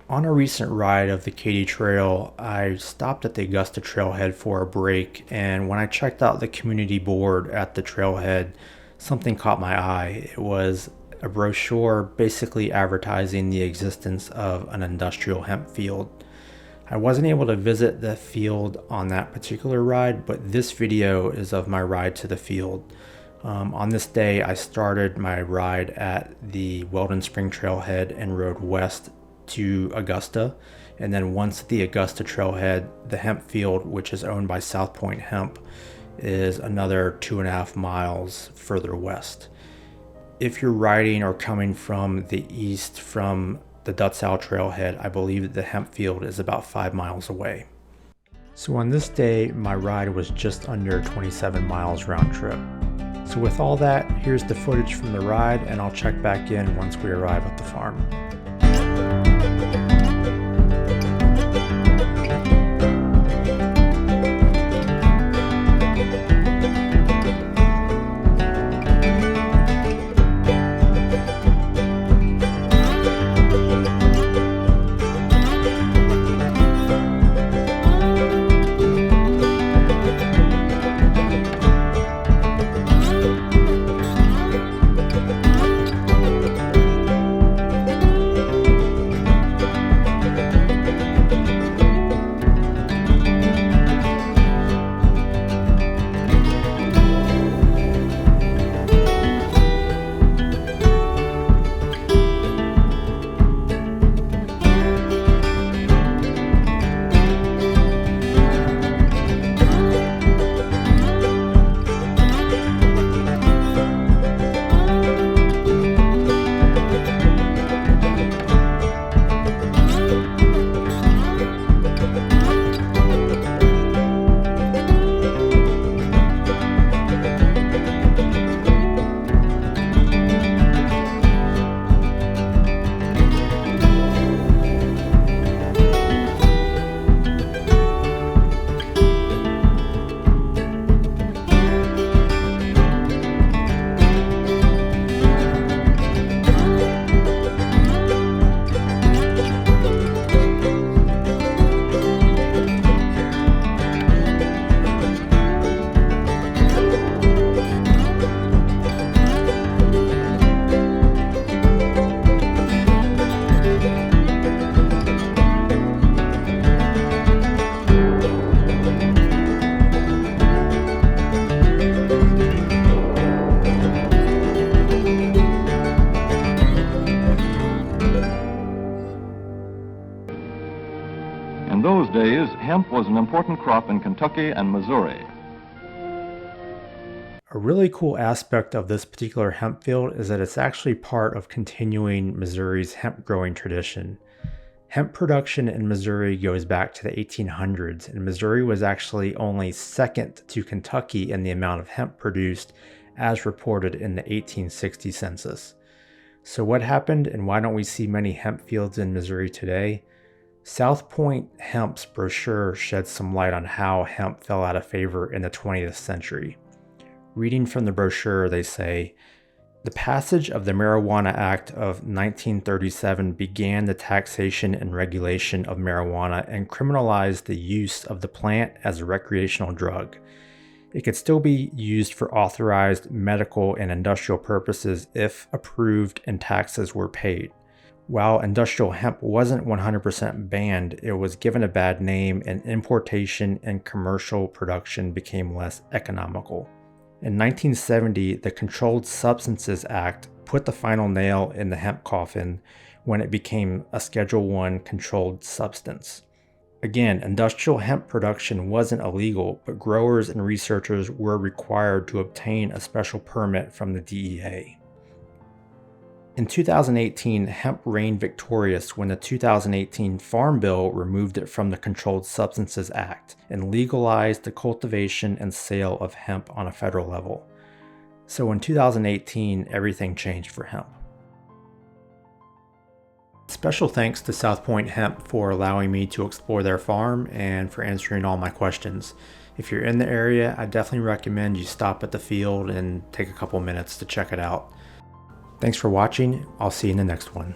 On a recent ride of the Katy Trail, I stopped at the Augusta trailhead for a break, and when I checked out the community board at the trailhead, something caught my eye. It was a brochure basically advertising the existence of an industrial hemp field. I wasn't able to visit the field on that particular ride, but this video is of my ride to the field. On this day, I started my ride at the Weldon Spring Trailhead and rode west to Augusta, and then once at the Augusta trailhead, the hemp field, which is owned by South Point Hemp, is another 2.5 miles further west. If you're riding or coming from the east from the Dutzau trailhead, I believe that the hemp field is about 5 miles away. So on this day, my ride was just under 27 miles round trip. So with all that, here's the footage from the ride, and I'll check back in once we arrive at the farm. In those days, hemp was an important crop in Kentucky and Missouri. A really cool aspect of this particular hemp field is that it's actually part of continuing Missouri's hemp growing tradition. Hemp production in Missouri goes back to the 1800s, and Missouri was actually only second to Kentucky in the amount of hemp produced as reported in the 1860 census. So what happened, and why don't we see many hemp fields in Missouri today? South Point Hemp's brochure sheds some light on how hemp fell out of favor in the 20th century. Reading from the brochure, they say, "The passage of the Marijuana Act of 1937 began the taxation and regulation of marijuana and criminalized the use of the plant as a recreational drug. It could still be used for authorized medical and industrial purposes if approved and taxes were paid. While industrial hemp wasn't 100% banned, it was given a bad name, and importation and commercial production became less economical. In 1970, the Controlled Substances Act put the final nail in the hemp coffin when it became a Schedule I controlled substance. Again, industrial hemp production wasn't illegal, but growers and researchers were required to obtain a special permit from the DEA. In 2018, hemp reigned victorious when the 2018 Farm Bill removed it from the Controlled Substances Act and legalized the cultivation and sale of hemp on a federal level. So in 2018, everything changed for hemp. Special thanks to South Point Hemp for allowing me to explore their farm and for answering all my questions. If you're in the area, I definitely recommend you stop at the field and take a couple minutes to check it out. Thanks for watching. I'll see you in the next one.